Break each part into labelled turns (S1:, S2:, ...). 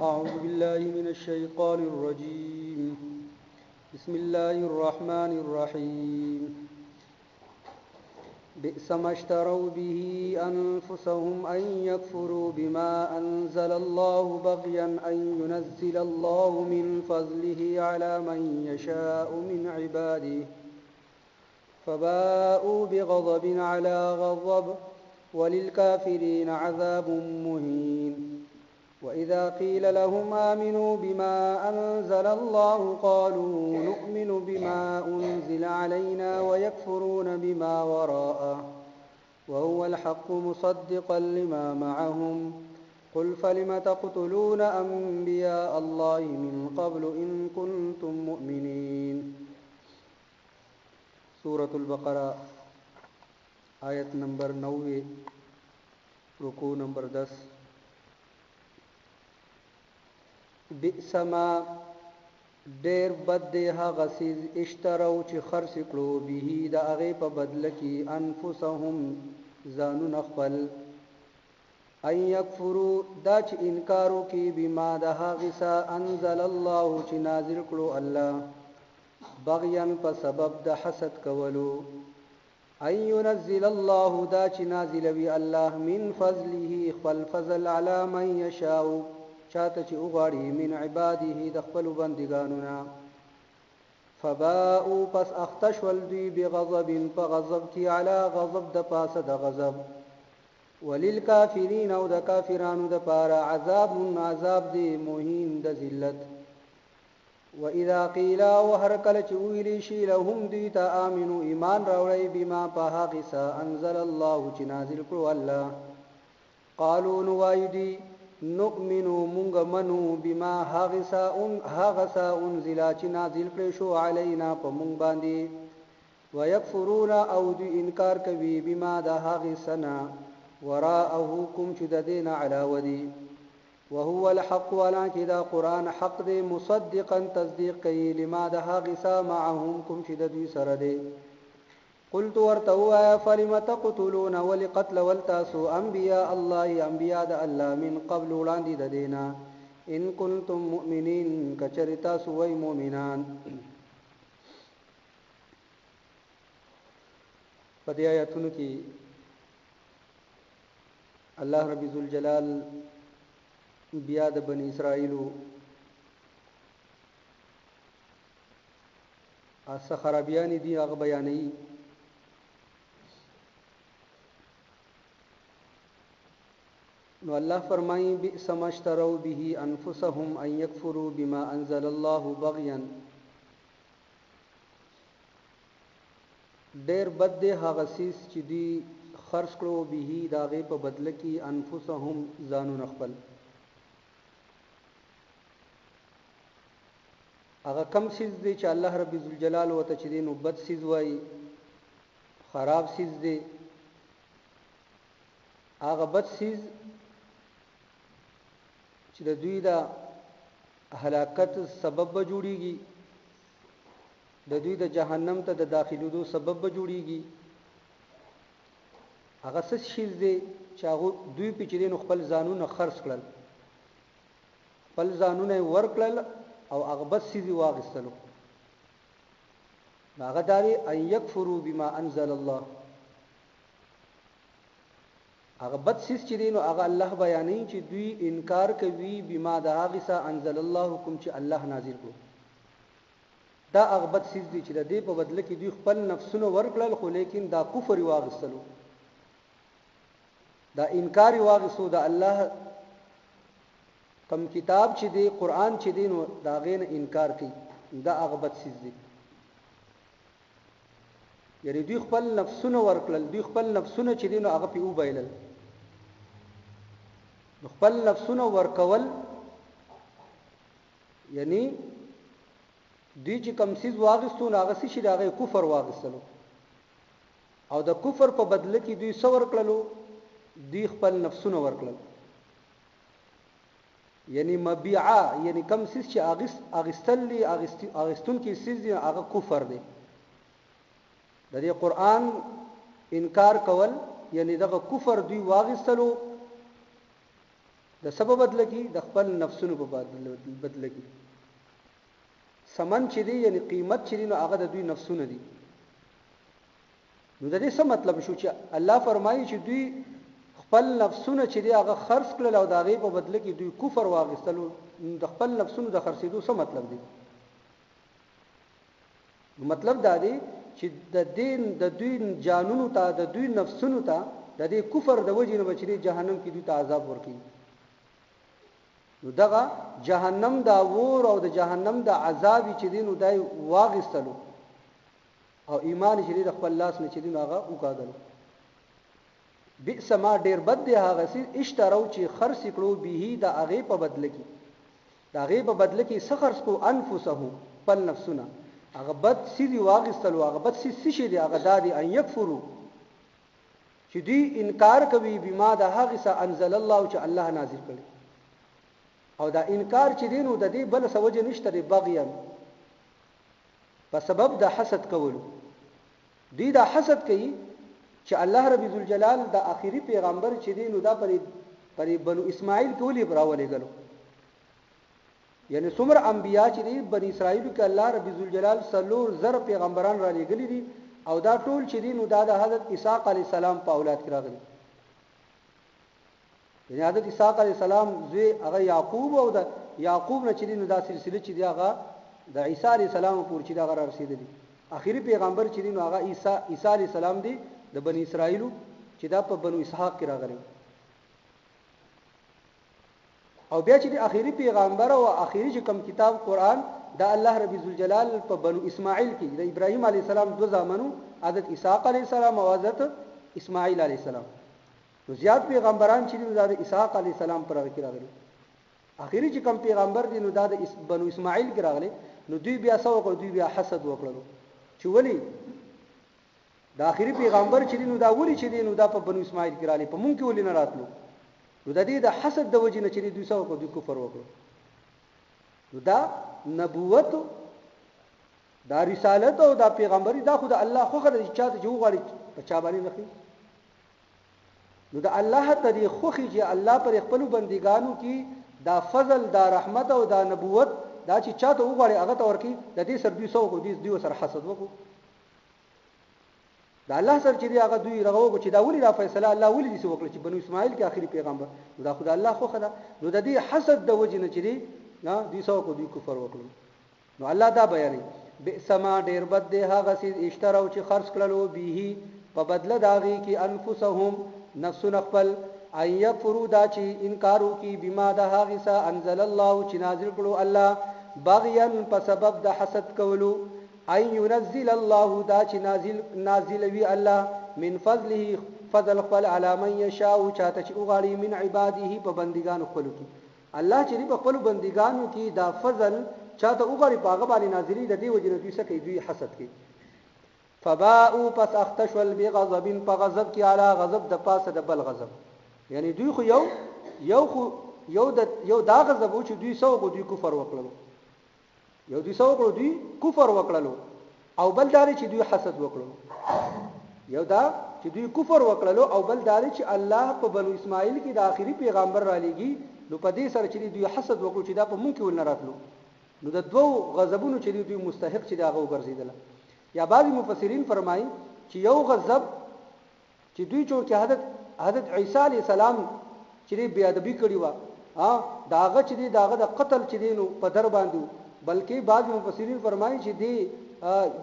S1: أعوذ بالله من الشيطان الرجيم. بسم الله الرحمن الرحيم. بئس ما اشتروا به أنفسهم أن يكفروا بما أنزل الله بغيا أن ينزل الله من فضله على من يشاء من عباده فباءوا بغضب على غضب وللكافرين عذاب مهين. وإذا قيل لهم آمنوا بما أنزل الله قالوا نؤمن بما أنزل علينا ويكفرون بما وراءه وهو الحق مصدقا لما معهم قل فلم تقتلون أنبياء الله من قبل إن كنتم مؤمنين. سورة البقرہ آیت نمبر 90 رکوع نمبر 10. بئس ما ډیر بد دی هغه څیز اشتروا چې خرڅ کړو به د هغې په بدله کې انفسهم ځانونه خپل ان یکفروا دا چې انکار وکړي بما د هغې څه انزل الله چې نازل کړو الله بغیا په سبب د حسد کولو ان ينزل الله دا چې نازلوي الله من فضله خپل فضل على من يشاء چاته چې وغواړي من عباده د خپل بندګانو نه فباءوا پس اختشول دوی بغضب په غضب کې علی غضب د پاسه د غضب وللکافرین او د کافرانو د پاره عذاب دی مهین د ذلت. واذا قیل وهر کله چې ویلی شي لهم دوی ته امنو ایمان راوړی بما په هغه څه انزل الله چې نازل کړو الله قالوا نوایدی نؤمنو مونږ منو بما هغه څه انزل چې نازل کړی شو علینا په مونږ باندې ويكفرون او دوی انکار کوي بما د هغه سنا وراءه کوم چې د دین علاوه دی وهو الحق ولکه دا قران حق دی مصدقا تصدیق کوي لما د هغه څه معهم کوم چې د دوی سره دی. قلت ورتوا فلم تقتلون ولقتل ولتاسو انبياء الله انبياء د الله من قبل وړاندې د دینا ان کنتم مؤمنین کچریتا سو وای مؤمنان. په دې آیاتونو کې الله رب ذوالجلال بیا د بنی اسرائیلو اس خرابیان دي هغه بیانې نو الله فرمایي بئس ما اشتروا به انفسهم ان يكفروا بما انزل الله بغيا ډېر بد دی هغه څیز چې دی خرج کړو به داغه په بدله کې انفسهم ځانون خپل هغه کم څیز دی چې الله رب ذوالجلال وته چې دی نو بد څیز وای خراب څیز دی هغه بد څیز چې د دوی د هلاکت سبب جوړیږي د دوی د جهنم ته د داخلودو سبب جوړیږي هغه څه شی دی چې هغه دوی په چیرې نو خپل ځانونه خرڅ کړل خپل ځانونه ورکړل او هغه بد سيزي واغستلو هغه داري ان يكفروا بما انزل الله هغه بد سیس چې دینو هغه الله بیانې چې دوی انکار کوي بما د هغه څه انزل الله حکم چې الله نازل کړو دا هغه بد سیس دي چې د دې په بدله کې دوی خپل نفسونه ورکړل خو لیکن دا کفر واغستلو دا انکار واغستو د الله کم کتاب چې دی قران چې دی نو دا غین انکار کوي دا هغه بد سیس دي یعنی دوی خپل نفسونه ورکړل دوی خپل نفسونه چې دی نو هغه په وبایلل خپل نفسونه ورکول یعنی دوی چې کم سیز واغستو هغه شي دغه کفر واغستلو او د کفر په بدله کې دوی څو ورکړلو دوی خپل نفسونه ورکړل یعنی مبيعا یعنی کم سیز چې اغستلی اغستون کې سیز دی هغه کفر دی د دې قران انکار کول یعنی دغه کفر دوی واغستلو د سبب بدل کی د خپل نفسونو په بدل کی سمن چې دی یعنی قیمت چې دی نو هغه د دوی نفسونه دي نو د دې څه مطلب شو چې الله فرمایي چې دوی خپل نفسونه چې دی هغه خرڅ کړل او د هغې په بدله کې دوی کفر واغستلو د خپل نفسونو د خرڅېدو څه مطلب دی مطلب دا دی چې د دوی جانونو ته د دوی نفسونو ته د دې کفر د وجې نه بچري جهنم کې دوی ته عذاب ورکړي نو دغه جهنم دا ور او د جهنم د عذاب چې دی نو دای واغستلو او ایمان چې د خپل لاس نه چې دی نو هغه وکړل بئس ما ډیر بد دی هغه سي اشتراو چې خرڅ کړو به د هغه په بدله کې د هغه په بدله کې څه خرڅ کو انفسهم بل نفسنا هغه بد سي دی واغستلو هغه بد سي شي دی هغه دادي ان یکفرو چې دی انکار کوي بما د هغه څه انزل الله چې الله نازل کړي او دا انکار چې دینو د دې بل سوجه نشته دی بغیا په سبب د حسد کولو دی دا حسد کوي چې الله رب ذوالجلال د اخیری پیغمبر چې دینو دا پر بنو اسماعیل کولی براولې غلو یعنی څومره انبیا چې دی بنی اسرائیل کې الله رب ذوالجلال سلور زر پیغمبران را لېګلي دي او دا ټول چې دینو دا د حضرت اسحاق علی السلام په اولاد کې راغلي یعنی حضرت اسحاق علیہ السلام زوی هغه یعقوب او د یعقوب نه چې نو دا سلسله چې دی هغه د عیسی علیہ السلام پورې چې دا غره رسیدلی اخیری پیغمبر چې نو هغه عیسی علیہ السلام دی د بنی اسرائیل چې دا په بنو اسحاق کې راغلی او بیا چې د اخیری پیغمبر او اخیری چې کوم کتاب قران دا الله رب ذوالجلال په بنو اسماعیل کې د ابراهیم علیہ السلام دو زامنو حضرت اسحاق علیہ السلام او حضرت اسماعیل علیہ السلام نو زیات پیغمبران چې د اسحاق علی السلام پر هغه کې راغلي اخیری چې کوم پیغمبر دی نو د بنو اسماعیل کې راغلي نو دوی بیا سو کو دوی بیا حسد وکړو چې ولی د اخیری پیغمبر چې نو دا ولی چې دی نو دا په بنو اسماعیل کې راغلي په مونږ کې ولی نه راتلو نو د دې د حسد د وجې نه چې دوی سو کو دوی کفر وکړو نو دا نبوت دا رسالت او دا پیغمبري دا خو د الله خو خره چاته جو غړي په چا باندې نخي نو د الله ته دی خوخي چې الله پر خپل بندګانو کې دا فضل دا رحمت او دا نبوت دا چې چاته وغواړي هغه ته ورکی د دې سر دوی سو کو دوی سره حسد وکړو دا الله سره چې دی هغه دوی رغو چې دا ولي دا فیصله الله ولي دې وکړي چې بنو اسماعیل کې اخري پیغمبر دا خدای الله خو خدا نو د دې حسد د وجه نه چې دی نه دوی سو کو دوی کفر وکړو نو الله دا بیانې بئس ما ډیر بد دی هغه سي اشتراو چې خرڅ کړلو به په بدله داغي کې انفسهم نفس نخپل ان یکفرو دا چې انکارو کی بما د هغه څه انزل الله چې نازل کړو الله بغیا په سبب د حسد کولو ان ينزل الله دا چې نازل وی الله من فضله فضل خپل علی من یشاء چاته چې وغاړي من عباده په بندگانو خپل کی الله چې په خپل بندگانو کی دا فضل چاته وغاړي په هغه باندې نازلی د دې وجنه دوی سکه دوی حسد کوي فباءوا پس اختشول بغضب فغضب کی علی غضب د پاسه د بل غضب یعنی دوی خو یو دا غضب چې دوی سو کو دوی کفر وکړو یو دوی سو کو دوی کفر وکړو او بل دار چې دوی حسد وکړو یو دا چې دوی کفر وکړو او بل دار چې الله په بنو اسماعیل کې د آخري پیغمبر را لېږي نو په دې سره چې دوی حسد وکړو چې دا په مونږ کې ول نه راتلو نو د دوو غضبونو چې دوی مستحق چې دا غو ګرځیدل یا بعضی مفسرین فرمایي چې یو غضب چې دوی چې حضرت عیسی علی السلام چې بی ادبی کړی و داغه چې داغه د قتل چې دینو په در باندې بلکې بعضی مفسرین فرمایي چې دی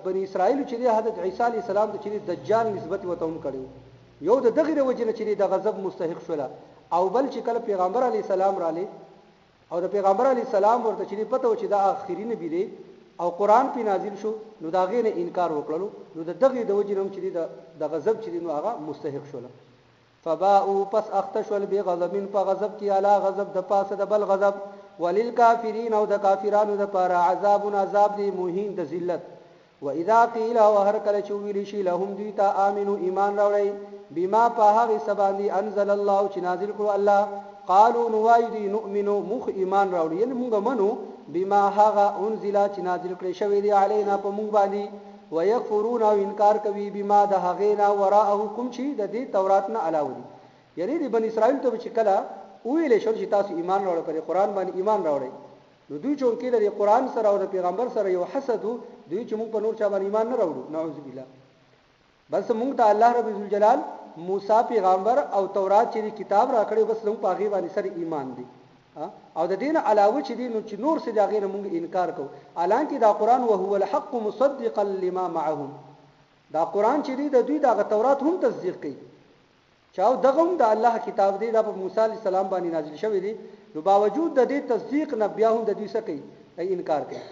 S1: بنی اسرائیل چې حضرت عیسی علی السلام ته چې دجال نسبت وته هم کړی یو د دغه وجنه چې د غضب مستحق شول او بل چې کله پیغمبر علی السلام را لې او د پیغمبر علی السلام ورته چې پته و چې دا آخري نبی دی او قران په نازل شو نو دا غینه انکار وکړلو نو د دغه د وجنه چې د غضب چې نو هغه مستحق شول فباءوا پس اختشول بغضب فغضب کی علی غضب د پاسه د بل غضب وللکافرین او د کافرانو د پر عذاب دی موهین د ذلت واذا قیل وهر کله چې ویل شي لهم دیتا امنو ایمان راوړی بما په هغه سباندی انزل الله چې نازل کړو الله قالوا نوایدی نؤمنو مخ ایمان راوړي یعنی موږ منو بما هغه انزل چې نازل کړی شوی دی علینا په موږ باندې ويكفرون او انکار کوي بما د هغه نه وراءه کوم چې د دې تورات نه علاوه دي یعنی د بنی اسرائیل ته چې کله ویلې شو چې تاسو ایمان راوړئ پر قران باندې ایمان راوړئ نو دوی چې کې د قران سره او د پیغمبر سره یو حسد دوی چې موږ په نور چا باندې ایمان نه راوړو نعوذ بالله بس موږ ته الله رب الجلال موسی پیغمبر او تورات چې کتاب راکړي بس موږ په هغه باندې سره ایمان دي او د دین علاوه چې دین چې نور څه دغه موږ انکار کوو الانکه دا قران او هو الحق مصدقا لما معهم دا قران چې دی د دوی د تورات هم تصدیق کوي چاو دغه هم د الله کتاب دی د موسی علی السلام باندې نازل شوی دی نو باوجود د دې تصدیق نه بیا هم د دوی څه کوي ای انکار کوي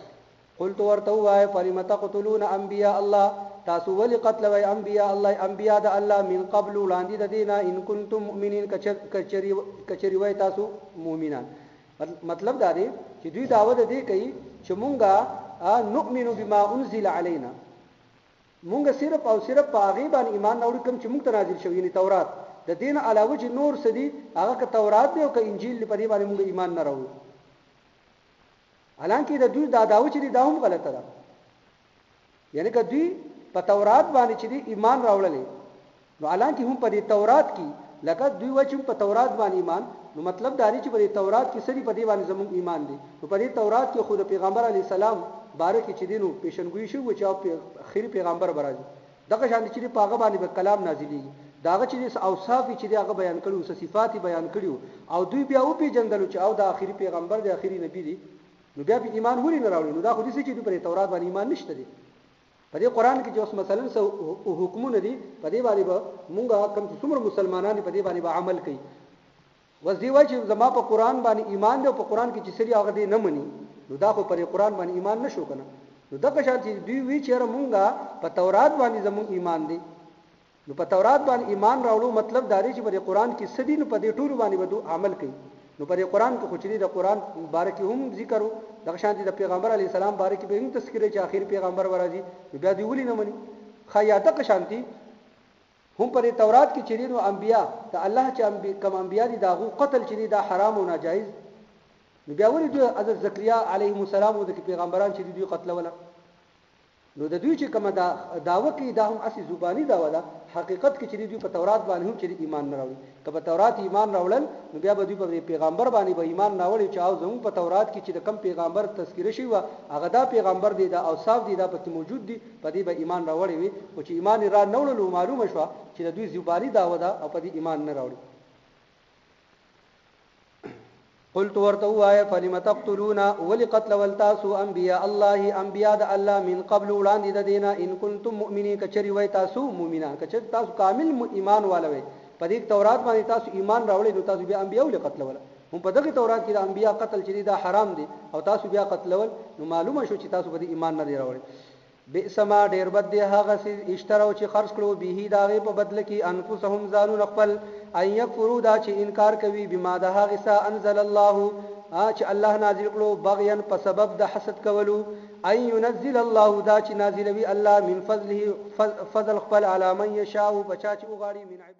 S1: قلت ورته وای فلم تقتلون انبیاء الله تاسو ولي قتل وای انبیاء الله انبیاء د الله من قبل وړاندې د دینه ان کنتم مؤمنین کچری وای تاسو مؤمنان مطلب دا دی چې دوی داوته دی کوي چې مونږه نؤمن بما انزل علينا مونږ صرف او صرف په هغه باندې ایمان اورو کوم چې مونږ ته نازل شوی یعنی تورات د دین علاوه چې نور سدي هغه ک تورات دی او ک انجیل په دې باندې مونږ ایمان نه راوړو حالانکه د دوی دا داو چې دا هم غلطه ده یعنی ک دوی په تورات باندې چې ایمان راوړل نو حالانکه هم په دې تورات کې لکه دوی و چې په تورات باندې ایمان نو مطلب دا دی چې په تورات کې سړي په دې باندې زموږ ایمان دی نو په دې تورات کې خود پیغمبر علی السلام باره کې چې دینو پیشنګوئی شو چې اخیری پیغمبر برازي دغه شان چې په هغه باندې به کلام نازلېږي داغه چې اوصاف چې هغه بیان کړو صفات بیان کړو او دوی بیا او پیجندل چې او د اخیری پیغمبر د اخیری نبی دی نو بیا په ایمان ولې نه راوړي نو دا خو دې چې په تورات باندې ایمان نشته دی په دې قران کې چې اوس مثلا حکمونه دي په دې باندې مونږه کوم څومره مسلمانان په دې باندې عمل کوي وزیوا چې زما په قران باندې ایمان دی او په قران کې چې سری هغه دې نه مني نو دا خو پر قران باندې ایمان نشو کنه نو دغه شان چې دوی وی چې مونږه په تورات باندې زموږ ایمان دی نو په تورات باندې ایمان راوړو مطلب دا دی چې په قران کې سدي نو په دې ټولو باندې ودو عمل کوي نو په قران کې خو چې د قران مبارک هم ذکر دغه شان د پیغمبر علی السلام بارک به هم تذکرې چې اخر پیغمبر ورازي بیا دی ولي نه مني خیاته که شانتي هم پر تورات کې چې نو انبیا ته الله چې کوم انبیا دي داغو قتل چې دا حرام او ناجایز نو بیا ولې د حضرت زکریا علیه السلام او د پیغمبران چې دوی قتل ولا نو د دوی چې کوم داوا کوي دا هم اصلي زبانی داوا ده حقیقت کې چې دوی په تورات باندې هم چې ایمان نه راوړي که په تورات ایمان راوړل نو بیا به دوی په پیغمبر باندې به ایمان نه راوړي چې او زموږ په تورات کې چې د کم پیغمبر تذکره شوی و هغه دا پیغمبر دی دا اوصاف دی دا پکې موجود دي په دې به ایمان راوړي وي او چې ایمان را نه وړلو معلومه شو چې د دوی زبانی داوا ده او په دې ایمان نه راوړي قلت ورته وای فلم تقتلون ولقتل والتاسو انبیاء الله انبیاء د الله من قبل وړاندې د دینه ان کنتم مؤمنین کچری وای تاسو مؤمنان کچری تاسو کامل ایمان والوي په دې تورات باندې تاسو ایمان راوړل نو تاسو بیا انبیاء ول قتل ولا هم په دغه تورات کې د انبیاء قتل چې دا حرام دي او تاسو بیا قتل ول نو معلومه شو چې تاسو په دې ایمان نه دی راوړل بئسما ډیر بد دی هغه چې اشتراو چې خرج کړو به داغه په بدله کې انفسهم ځانون خپل ان یکفروا دا چې انکار کوي بما ده هغه سا انزل الله چې الله نازل کړو بغیان په سبب د حسد کولو ان ينزل الله دا چې نازلوي الله من فضله فضل خپل علی من یشاء بچا چې وغاړي من